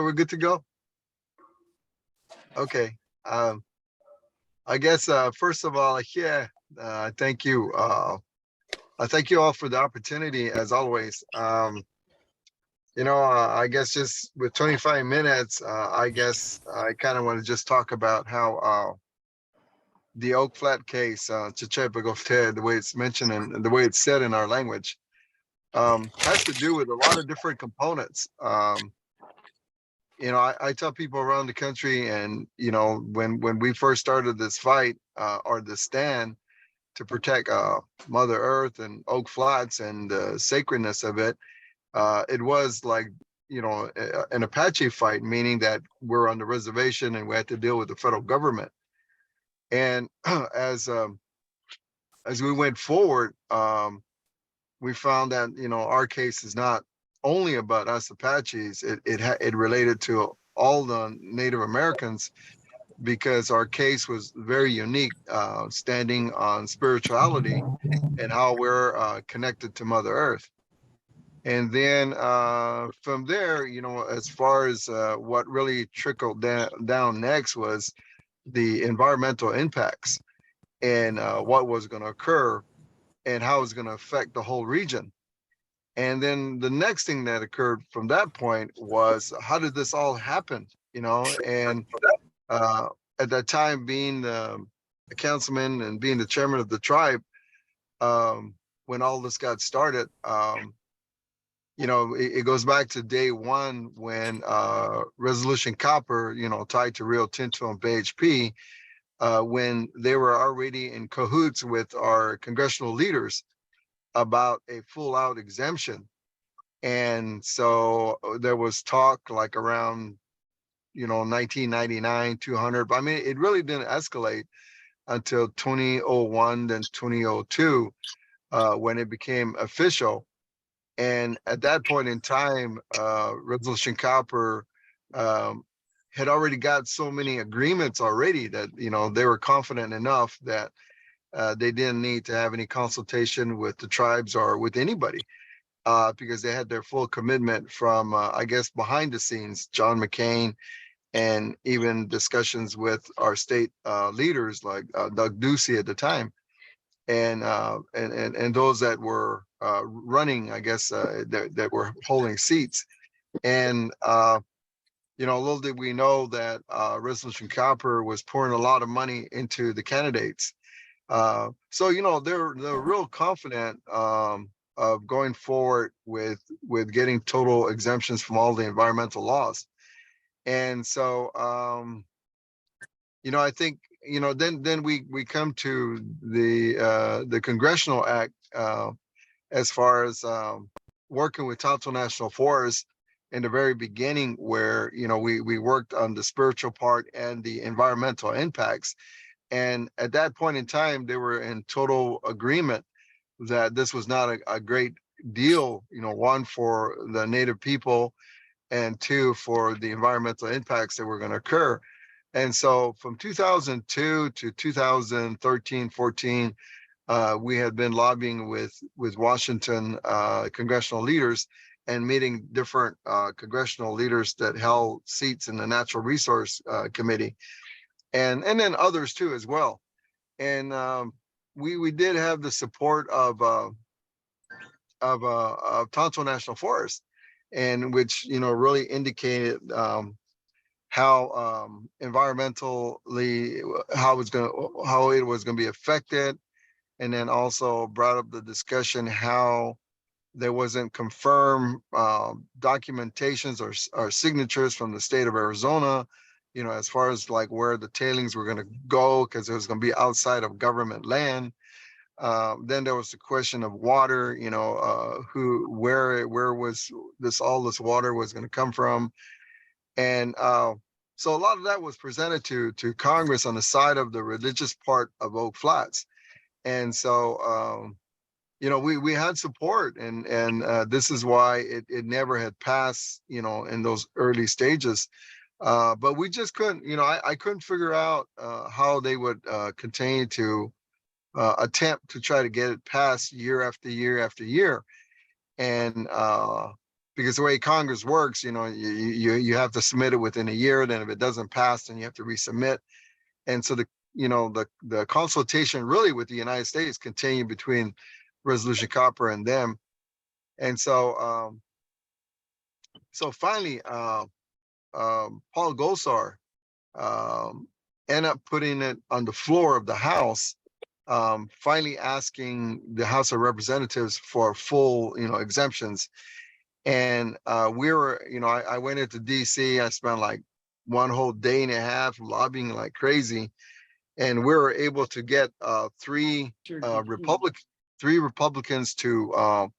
we're good to go? Okay. I guess first of all, thank you. I thank you all for the opportunity, as always. I guess just with 25 minutes, I guess I kind of want to just talk about how the Oak Flat case, Chi'chil Bildagoteel, the way it's mentioned and the way it's said in our language, has to do with a lot of different components. I tell people around the country, and when we first started this fight or the stand to protect Mother Earth and Oak Flats and the sacredness of it, it was like an Apache fight, meaning that we're on the reservation and we had to deal with the federal government. And as we went forward, we found that our case is not only about us Apaches. It related to all the Native Americans, because our case was very unique, standing on spirituality and how we're connected to Mother Earth. And then from there, as far as what really trickled down next was the environmental impacts and what was going to occur and how it's going to affect the whole region. And then the next thing that occurred from that point was, how did this all happen? And at that time, being a councilman and being the chairman of the tribe, when all this got started, it goes back to day one when Resolution Copper, tied to Rio Tinto and BHP, when they were already in cahoots with our congressional leaders about a full out exemption. And so there was talk like around 1999, 200, but I mean, it really didn't escalate until 2001, then 2002, when it became official. And at that point in time, Resolution Copper had already got so many agreements already that they were confident enough that they didn't need to have any consultation with the tribes or with anybody, because they had their full commitment from, I guess, behind the scenes, John McCain, and even discussions with our state leaders like Doug Ducey at the time, and those that were running, I guess, that were holding seats. And little did we know that Resolution Copper was pouring a lot of money into the candidates. So they're real confident of going forward with getting total exemptions from all the environmental laws. And so I think then we come to the Congressional Act, as far as working with Tonto National Forest in the very beginning, where we worked on the spiritual part and the environmental impacts. And at that point in time, they were in total agreement that this was not a great deal, one, for the Native people, and two, for the environmental impacts that were going to occur. And so from 2002 to 2013, 14, we had been lobbying with Washington congressional leaders and meeting different congressional leaders that held seats in the Natural Resource Committee, and then others too as well. And we did have the support of Tonto National Forest, and which really indicated how environmentally how it was going to be affected, and then also brought up the discussion how there wasn't confirmed documentations or signatures from the state of Arizona, as far as like where the tailings were going to go, because it was going to be outside of government land. Then there was the question of water, where was all this water was going to come from. And so a lot of that was presented to Congress on the side of the religious part of Oak Flats. And so, we had support, and this is why it never had passed, in those early stages. But we just couldn't, I couldn't figure out how they would continue to attempt to try to get it passed year after year after year. And because the way Congress works, you have to submit it within a year. Then if it doesn't pass, then you have to resubmit. And so the consultation really with the United States continued between Resolution Copper and them. And so finally, Paul Gosar ended up putting it on the floor of the House, finally asking the House of Representatives for full, exemptions. And we were, I went into DC. I spent like one whole day and a half lobbying like crazy, and we were able to get three Republicans to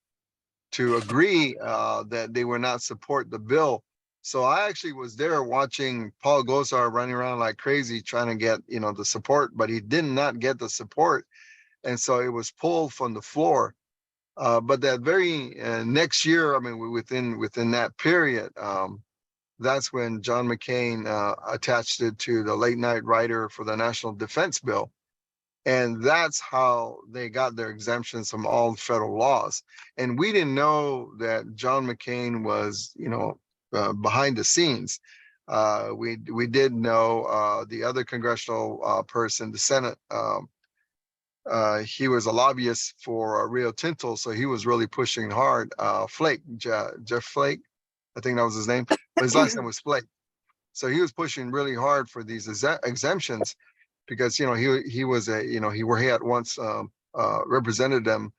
agree that they would not support the bill. So I actually was there watching Paul Gosar running around like crazy trying to get the support, but he did not get the support, and so it was pulled from the floor. But that very next year, I mean, within that period, that's when John McCain attached it to the late night rider for the National Defense Bill. And that's how they got their exemptions from all federal laws. And we didn't know that John McCain was, behind the scenes. We did know the other congressional person, the Senate. He was a lobbyist for Rio Tinto, so he was really pushing hard. Flake, Jeff Flake, I think that was his name, but his last name was Flake. So he was pushing really hard for these exemptions because he was he had once represented them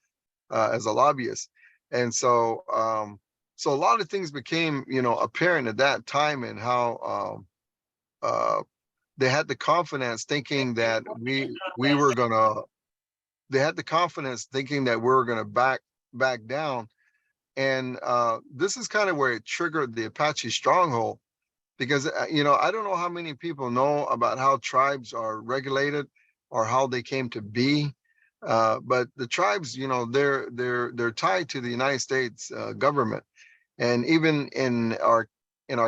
as a lobbyist, and so so a lot of things became apparent at that time, and how they had the confidence thinking that we were gonna. They had the confidence thinking that we were gonna back down, and this is kind of where it triggered the Apache Stronghold. Because I don't know how many people know about how tribes are regulated or how they came to be, but the tribes, they're tied to the United States government, and even in our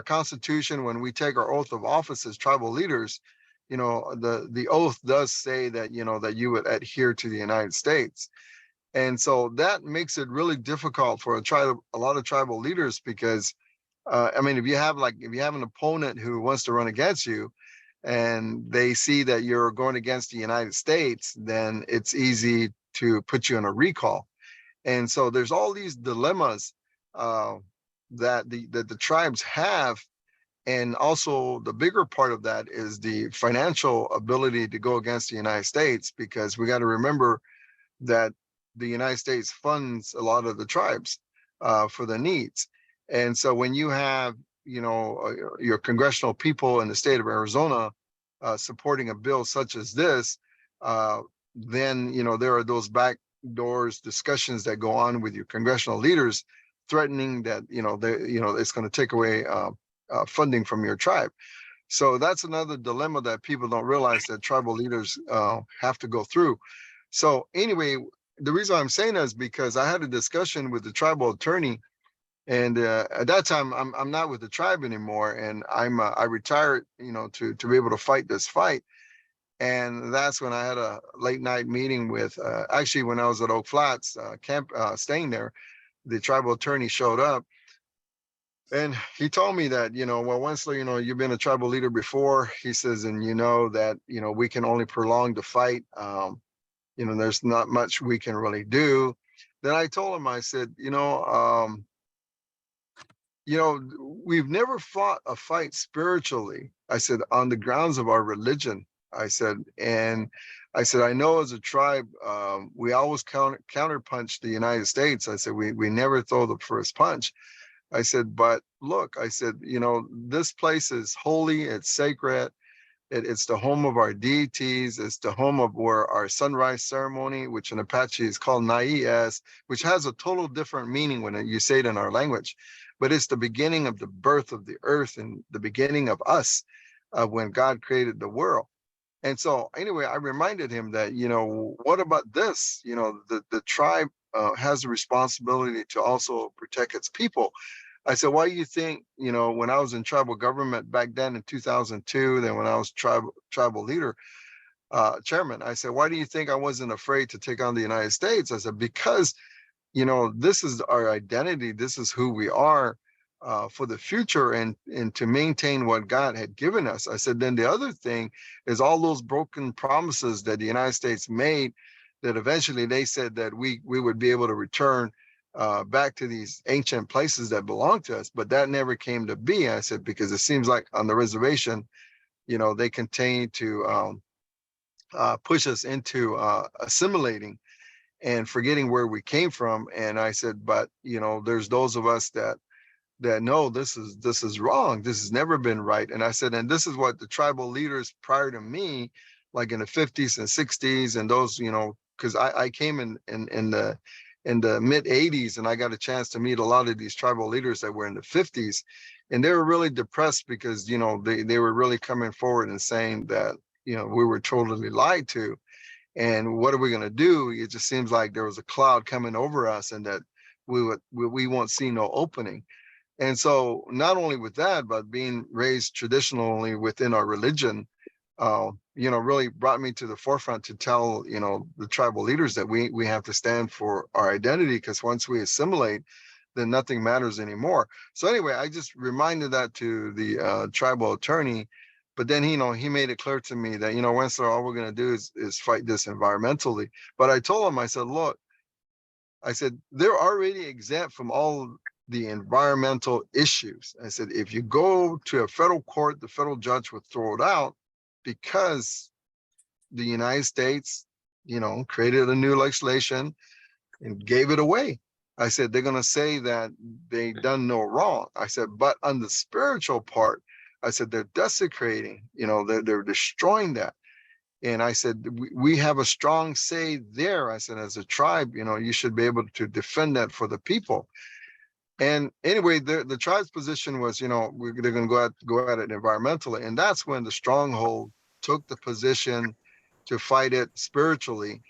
Constitution, when we take our oath of office as tribal leaders, the oath does say that that you would adhere to the United States, and so that makes it really difficult for a lot of tribal leaders because. I mean, if you have an opponent who wants to run against you and they see that you're going against the United States, then it's easy to put you on a recall. And so there's all these dilemmas that the tribes have. And also the bigger part of that is the financial ability to go against the United States, because we got to remember that the United States funds a lot of the tribes for the needs. And so when you have, your congressional people in the state of Arizona supporting a bill such as this, then, there are those back doors discussions that go on with your congressional leaders threatening that, it's going to take away funding from your tribe. So that's another dilemma that people don't realize that tribal leaders have to go through. So anyway, the reason I'm saying that is because I had a discussion with the tribal attorney. And at that time, I'm not with the tribe anymore, and I retired, to be able to fight this fight. And that's when I had a late night meeting with, actually, when I was at Oak Flats staying there, the tribal attorney showed up, and he told me that, well, Wendsler, you've been a tribal leader before. He says, and that we can only prolong the fight. There's not much we can really do. Then I told him, I said, we've never fought a fight spiritually. I said, on the grounds of our religion. I said, I know as a tribe, we always counterpunch the United States. I said, we never throw the first punch. I said, but look, I said, this place is holy, it's sacred. It's the home of our deities. It's the home of where our sunrise ceremony, which in Apache is called Nai'es, which has a total different meaning when you say it in our language. But it's the beginning of the birth of the earth and the beginning of us when God created the world. And so anyway, I reminded him that, what about this? The tribe has a responsibility to also protect its people. I said, why do you think, when I was in tribal government back then in 2002, then when I was tribal leader, chairman, I said, why do you think I wasn't afraid to take on the United States? I said, because, this is our identity. This is who we are. for the future and to maintain what God had given us. I said, then the other thing is all those broken promises that the United States made, that eventually they said that we would be able to return back to these ancient places that belong to us, but that never came to be. I said, because it seems like on the reservation, they continue to push us into assimilating and forgetting where we came from. And I said, but there's those of us that no, this is wrong. This has never been right. And I said, and this is what the tribal leaders prior to me, like in the 50s and 60s, and those, because I came in the mid 80s, and I got a chance to meet a lot of these tribal leaders that were in the 50s, and they were really depressed because they were really coming forward and saying that we were totally lied to. And what are we going to do? It just seems like there was a cloud coming over us, and that we won't see no opening. And so not only with that, but being raised traditionally within our religion, really brought me to the forefront to tell, the tribal leaders that we have to stand for our identity, because once we assimilate, then nothing matters anymore. So anyway, I just reminded that to the tribal attorney, but then, he made it clear to me that, Wendsler, all we're going to do is fight this environmentally. But I told him, I said, look, I said, they're already exempt from all the environmental issues. I said, if you go to a federal court, the federal judge would throw it out because the United States, created a new legislation and gave it away. I said, they're going to say that they done no wrong. I said, but on the spiritual part, I said, they're desecrating, they're destroying that. And I said, we have a strong say there. I said, as a tribe, you should be able to defend that for the people. And anyway, the tribe's position was, they're going to go at it environmentally. And that's when the stronghold took the position to fight it spiritually.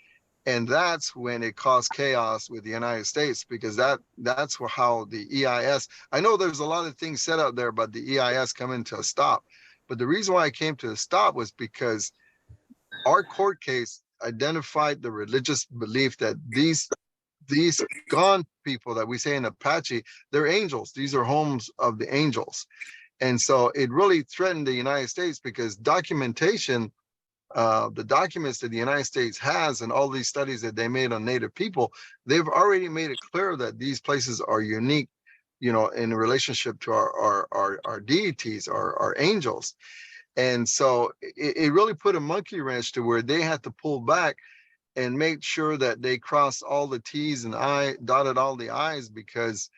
And that's when it caused chaos with the United States, because that's how the EIS, I know there's a lot of things set out there, but the EIS come into a stop. But the reason why I came to a stop was because our court case identified the religious belief that these gone people that we say in Apache, they're angels. These are homes of the angels. And so it really threatened the United States, because documentation, the documents that the United States has and all these studies that they made on Native people, they've already made it clear that these places are unique, in relationship to our deities, our angels. And so it really put a monkey wrench to where they had to pull back and make sure that they crossed all the T's and dotted all the I's, because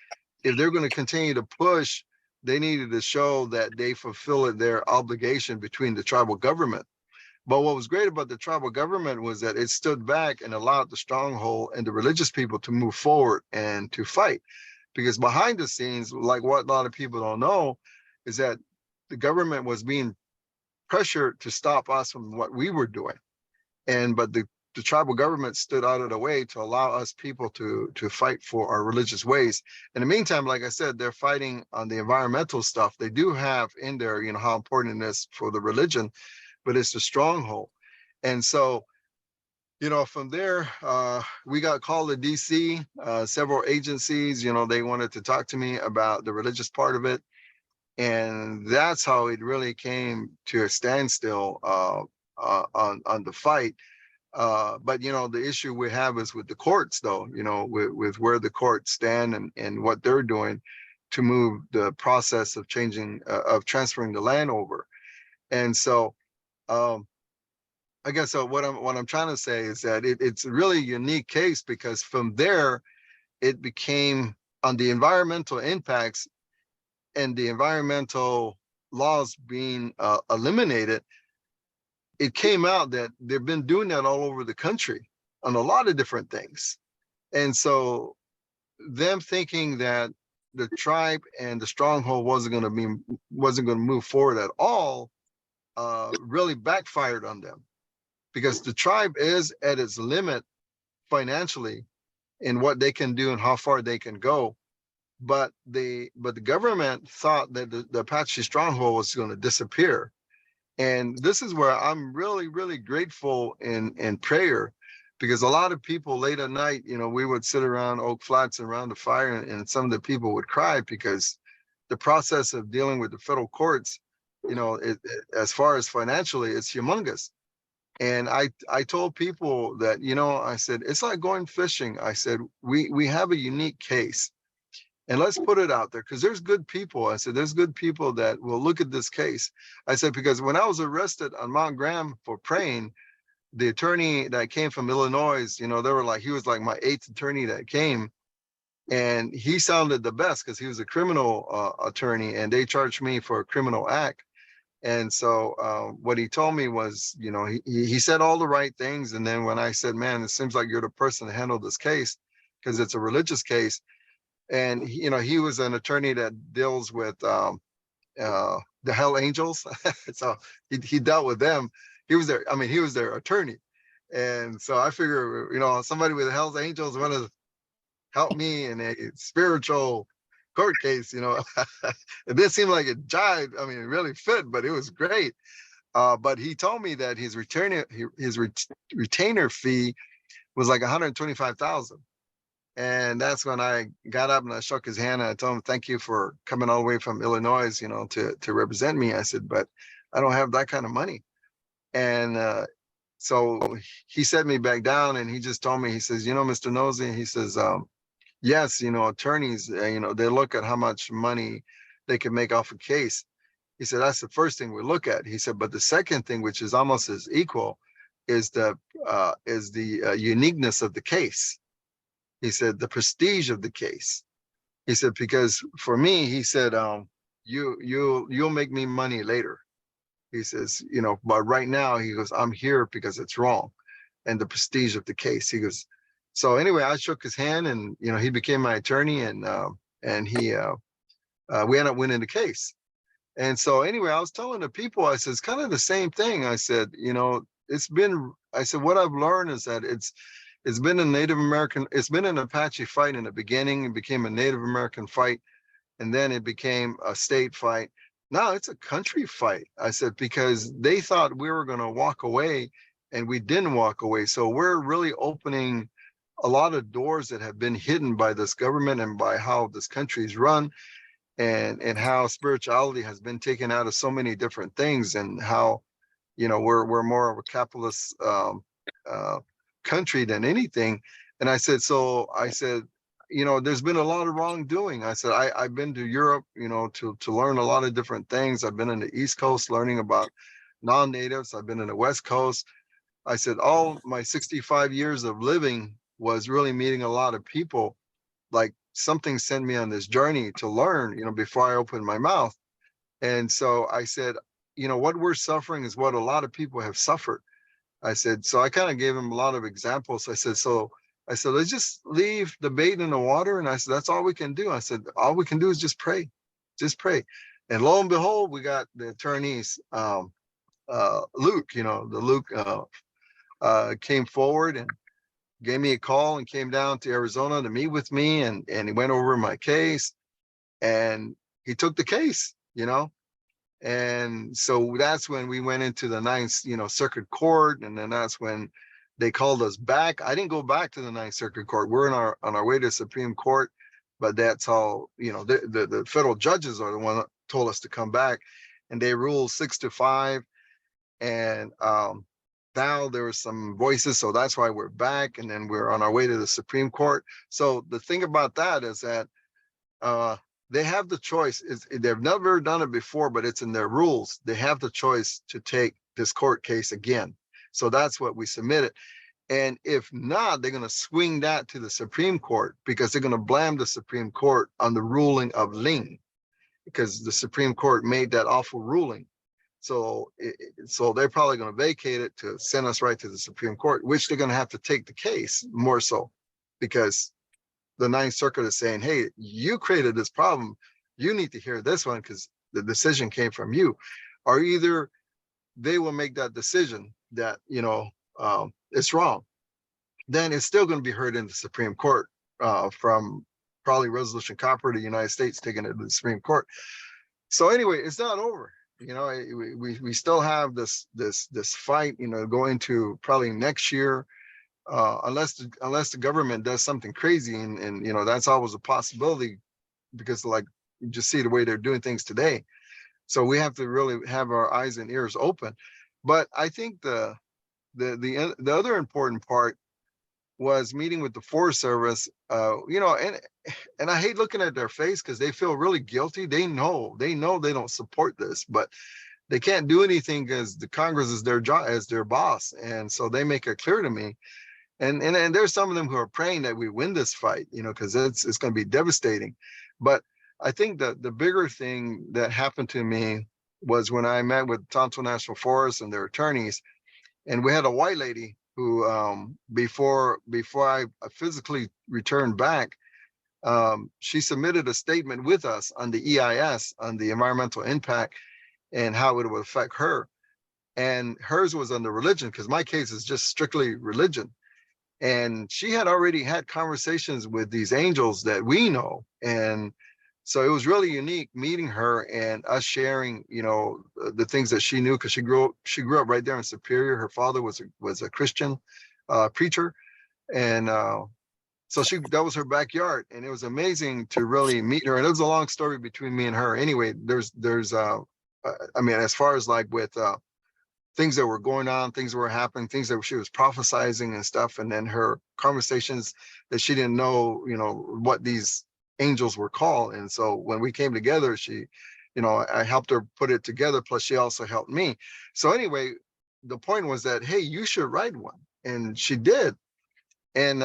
if they're going to continue to push, they needed to show that they fulfilled their obligation between the tribal government. But what was great about the tribal government was that it stood back and allowed the stronghold and the religious people to move forward and to fight. Because behind the scenes, like what a lot of people don't know, is that the government was being pressured to stop us from what we were doing. But the tribal government stood out of the way to allow us people to fight for our religious ways. In the meantime, like I said, they're fighting on the environmental stuff. They do have in there, how important it is for the religion, but it's the stronghold. And so, from there, we got called to DC, several agencies, they wanted to talk to me about the religious part of it. And that's how it really came to a standstill on the fight. But the issue we have is with the courts, though, with where the courts stand and what they're doing to move the process of transferring the land over. And so I guess what I'm trying to say is that it's a really unique case, because from there it became on the environmental impacts and the environmental laws being eliminated. It came out that they've been doing that all over the country on a lot of different things. And so them thinking that the tribe and the stronghold wasn't going to move forward at all, really backfired on them, because the tribe is at its limit financially in what they can do and how far they can go. But the government thought that the Apache stronghold was going to disappear. And this is where I'm really, really grateful in prayer, because a lot of people late at night, we would sit around Oak Flats around the fire, and some of the people would cry because the process of dealing with the federal courts, as far as financially, it's humongous. And I told people that, I said, it's like going fishing. I said, we have a unique case, and let's put it out there, because there's good people. I said, there's good people that will look at this case. I said, because when I was arrested on Mount Graham for praying, the attorney that came from Illinois, they were like, he was like my 8th attorney that came, and he sounded the best because he was a criminal attorney, and they charged me for a criminal act. And so what he told me was, he said all the right things. And then when I said, man, it seems like you're the person to handle this case because it's a religious case. And, he was an attorney that deals with the Hell Angels. So he dealt with them. He was their attorney. And so I figure, somebody with the Hell's Angels want to help me in a spiritual court case, It didn't seem like it jived. I mean, it really fit, but it was great. But he told me that his retainer fee was like 125,000. And that's when I got up and I shook his hand and I told him, thank you for coming all the way from Illinois, to represent me. I said, but I don't have that kind of money. And so he set me back down and he just told me, he says, Mr. Nosie, he says, yes, attorneys, they look at how much money they can make off a case. He said, that's the first thing we look at. He said, but the second thing, which is almost as equal, is the uniqueness of the case. He said, the prestige of the case. He said, because for me, he said, you'll make me money later. He says, but right now, he goes, I'm here because it's wrong. And the prestige of the case. He goes, so anyway, I shook his hand and, he became my attorney and he, we ended up winning the case. And so anyway, I was telling the people, I said, it's kind of the same thing. I said, I said, what I've learned is that it's been an Apache fight in the beginning. It became a Native American fight. And then it became a state fight. Now it's a country fight. I said, because they thought we were going to walk away and we didn't walk away. So we're really opening a lot of doors that have been hidden by this government and by how this country is run, and how spirituality has been taken out of so many different things, and how, we're more of a capitalist country than anything. And I said, there's been a lot of wrongdoing. I said, I've been to Europe, to learn a lot of different things. I've been in the East Coast learning about non-natives. I've been in the West Coast. I said, all my 65 years of living was really meeting a lot of people. Like something sent me on this journey to learn, before I opened my mouth. And so I said, what we're suffering is what a lot of people have suffered. I said, so I kind of gave him a lot of examples. I said, let's just leave the bait in the water. And I said, that's all we can do. I said, all we can do is just pray. And lo and behold, we got the attorneys, Luke, Luke came forward and gave me a call and came down to Arizona to meet with me. And he went over my case and he took the case, And so that's when we went into the Ninth, Circuit Court. And then that's when they called us back. I didn't go back to the Ninth Circuit Court. We're on our way to Supreme Court, but that's how, the federal judges are the one that told us to come back, and they ruled 6-5. And now there were some voices, so that's why we're back. And then we're on our way to the Supreme Court. So the thing about that is that they have the choice. They've never done it before, but it's in their rules. They have the choice to take this court case again. So that's what we submitted. And if not, they're going to swing that to the Supreme Court, because they're going to blame the Supreme Court on the ruling of Ling, because the Supreme Court made that awful ruling. So they're probably going to vacate it to send us right to the Supreme Court, which they're going to have to take the case more so, because the Ninth Circuit is saying, hey, you created this problem. You need to hear this one because the decision came from you. Or either they will make that decision that, it's wrong. Then it's still going to be heard in the Supreme Court from probably Resolution Copper to the United States taking it to the Supreme Court. So anyway, it's not over. We still have this fight, going to probably next year, unless the government does something crazy, and that's always a possibility, because like you just see the way they're doing things today. So we have to really have our eyes and ears open. But I think the other important part was meeting with the Forest Service. And I hate looking at their face because they feel really guilty. They know they don't support this, but they can't do anything because the Congress is their job as their boss, and so they make it clear to me. And there's some of them who are praying that we win this fight, because it's going to be devastating. But I think that the bigger thing that happened to me was when I met with Tonto National Forest and their attorneys, and we had a white lady who, before I physically returned back, she submitted a statement with us on the EIS, on the environmental impact, and how it would affect her. And hers was on the religion, because my case is just strictly religion. And she had already had conversations with these angels that we know. And so it was really unique meeting her and us sharing, the things that she knew, because she grew up right there in Superior. Her father was a Christian preacher. And so that was her backyard. And it was amazing to really meet her. And it was a long story between me and her. Anyway, there's as far as like with things that were going on, things that were happening, things that she was prophesizing and stuff. And then her conversations that she didn't know, what these angels were called. And so when we came together, she, I helped her put it together. Plus she also helped me. So anyway, the point was that, hey, you should write one. And she did. And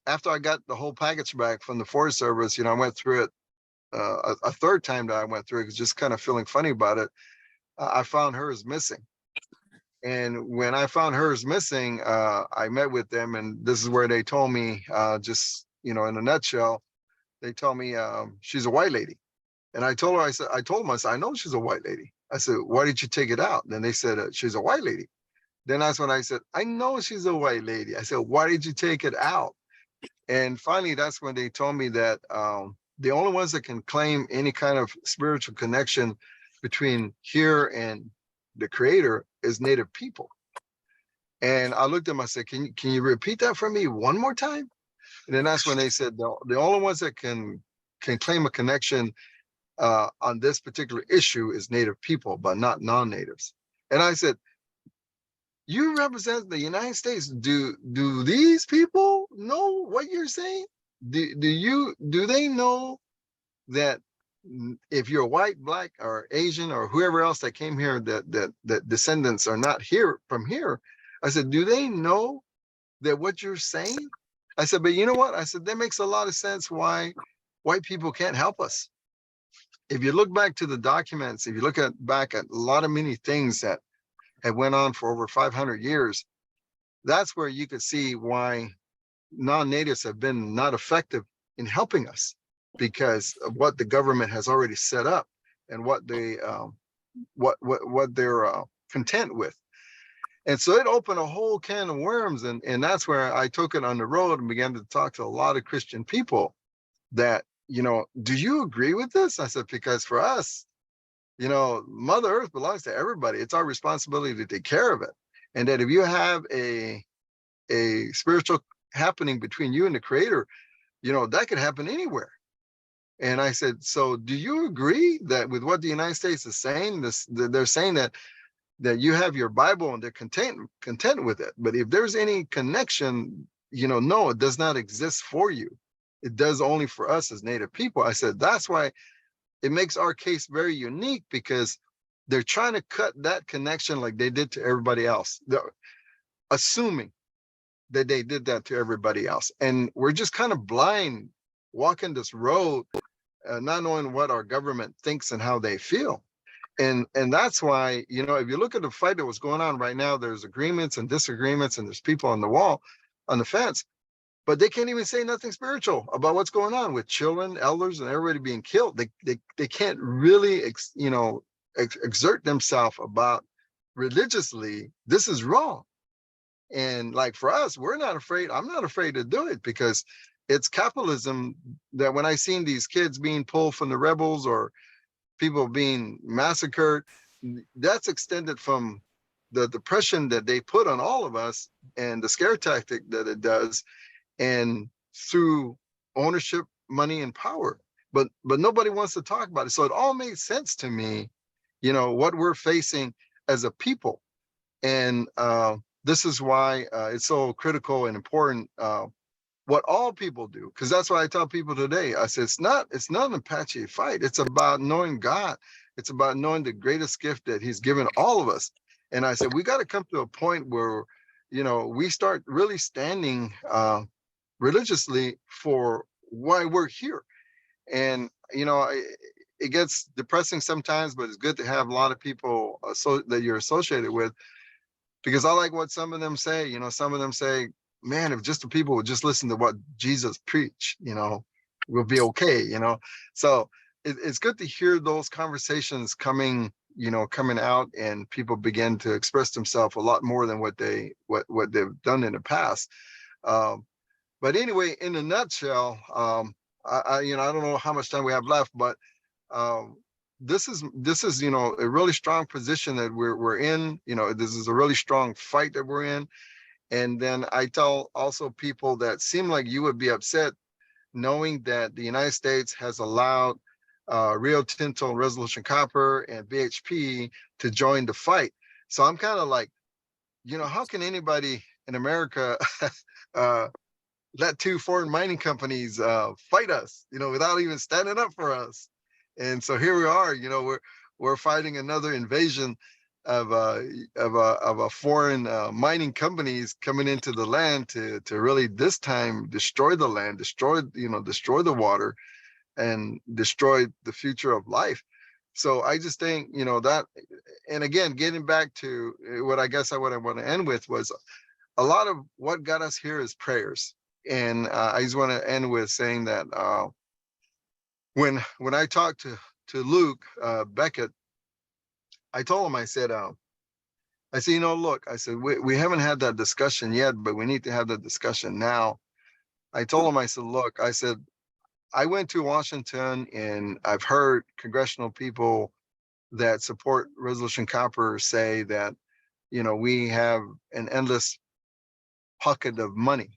after I got the whole package back from the Forest Service, I went through it a third time that I went through it, just kind of feeling funny about it. I found hers missing. And when I found hers missing, I met with them, and this is where they told me, just, in a nutshell, they told me she's a white lady. And I told them, I said, I know she's a white lady. I said, why did you take it out? And then they said, she's a white lady. Then that's when I said, I know she's a white lady. I said, why did you take it out? And finally, that's when they told me that the only ones that can claim any kind of spiritual connection between here and the Creator is Native people. And I looked at them, I said, can you repeat that for me one more time? And then that's when they said, the only ones that can claim a connection on this particular issue is Native people, but not non-natives. And I said, you represent the United States. Do these people know what you're saying? Do they know that if you're white, black, or Asian, or whoever else that came here, that descendants are not here from here? I said, do they know that what you're saying? I said, but you know what? I said, that makes a lot of sense why white people can't help us. If you look back to the documents, if you look back at a lot of many things that have went on for over 500 years, that's where you could see why non-natives have been not effective in helping us, because of what the government has already set up and what they what they're content with. And so it opened a whole can of worms, and that's where I took it on the road and began to talk to a lot of Christian people that, do you agree with this? I said, because for us, Mother Earth belongs to everybody. It's our responsibility to take care of it. And that if you have a spiritual happening between you and the Creator, that could happen anywhere. And I said, so do you agree that with what the United States is saying, they're saying that you have your Bible and they're content with it. But if there's any connection, no, it does not exist for you. It does only for us as Native people. I said, that's why it makes our case very unique, because they're trying to cut that connection like they did to everybody else. They're assuming that they did that to everybody else. And we're just kind of blind walking this road, not knowing what our government thinks and how they feel. And that's why, if you look at the fight that was going on right now, there's agreements and disagreements, and there's people on the wall, on the fence, but they can't even say nothing spiritual about what's going on with children, elders, and everybody being killed. They can't really, exert themselves about religiously, this is wrong. And like for us, we're not afraid. I'm not afraid to do it, because it's capitalism that when I seen these kids being pulled from the rebels or people being massacred, that's extended from the depression that they put on all of us and the scare tactic that it does, and through ownership, money, and power. but nobody wants to talk about it. So it all made sense to me, what we're facing as a people. And this is why it's so critical and important, what all people do, because that's why I tell people today. I said it's not an Apache fight. It's about knowing God. It's about knowing the greatest gift that He's given all of us. And I said we got to come to a point where we start really standing religiously for why we're here. And it gets depressing sometimes, but it's good to have a lot of people that you're associated with, because I like what some of them say. Some of them say, man, if just the people would just listen to what Jesus preached, we'll be okay. So it's good to hear those conversations coming out, and people begin to express themselves a lot more than what they've done in the past. But anyway, in a nutshell, I don't know how much time we have left, but this is a really strong position that we're in. This is a really strong fight that we're in. And then I tell also people that seem like you would be upset knowing that the United States has allowed Rio Tinto, Resolution Copper, and BHP to join the fight. So I'm kind of like, how can anybody in America let two foreign mining companies fight us, without even standing up for us? And so here we are, we're fighting another invasion of a foreign mining companies coming into the land to really this time destroy the land, destroy the water, and destroy the future of life. So I just think that, and again, getting back to what I want to end with was a lot of what got us here is prayers. And I just want to end with saying that when I talked to Luke Beckett, I told him, I said, look, I said, we haven't had that discussion yet, but we need to have that discussion now. I told him, I said, look, I said, I went to Washington and I've heard congressional people that support Resolution Copper say that, we have an endless pocket of money.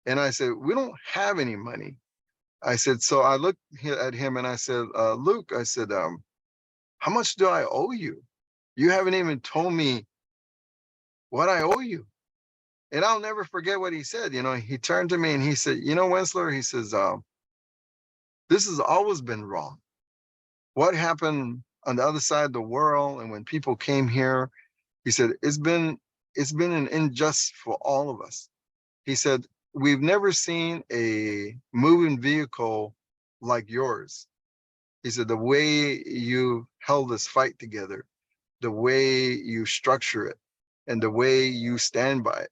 And I said, we don't have any money. I said, so I looked at him and I said, Luke, I said, how much do I owe you? You haven't even told me what I owe you. And I'll never forget what he said. He turned to me and he said, Wendsler, he says, this has always been wrong. What happened on the other side of the world, and when people came here, he said, it's been an injustice for all of us. He said, we've never seen a moving vehicle like yours. He said, the way you held this fight together, the way you structure it, and the way you stand by it.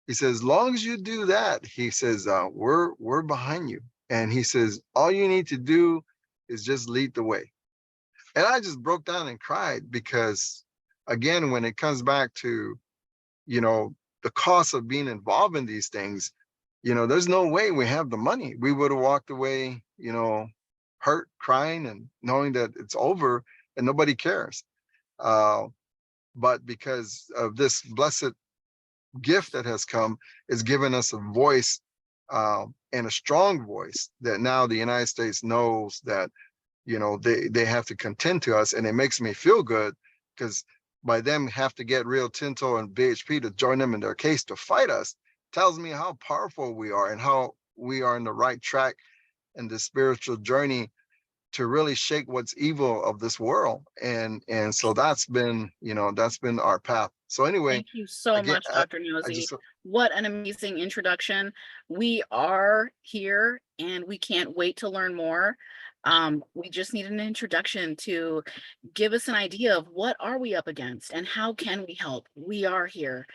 He says, as long as you do that, he says, we're behind you. And he says, all you need to do is just lead the way. And I just broke down and cried, because again, when it comes back to, the cost of being involved in these things, there's no way we have the money. We would have walked away, hurt, crying, and knowing that it's over and nobody cares. But because of this blessed gift that has come, it's given us a voice, and a strong voice, that now the United States knows that, they have to contend to us. And it makes me feel good, because by them have to get Rio Tinto and BHP to join them in their case to fight us, tells me how powerful we are and how we are in the right track in the spiritual journey to really shake what's evil of this world. And so that's been our path. So anyway, thank you so again, much, Dr. Nosie. What an amazing introduction. We are here and we can't wait to learn more. We just need an introduction to give us an idea of what are we up against and how can we help. We are here.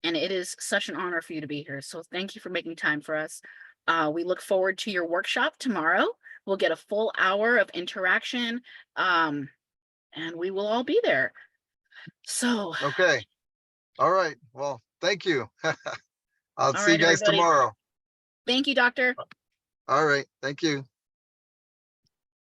And it is such an honor for you to be here. So thank you for making time for us. We look forward to your workshop tomorrow. We'll get a full hour of interaction, and we will all be there. So. Okay. All right. Well, thank you. I'll see right, you guys everybody. tomorrow. Thank you, Doctor. All right. Thank you.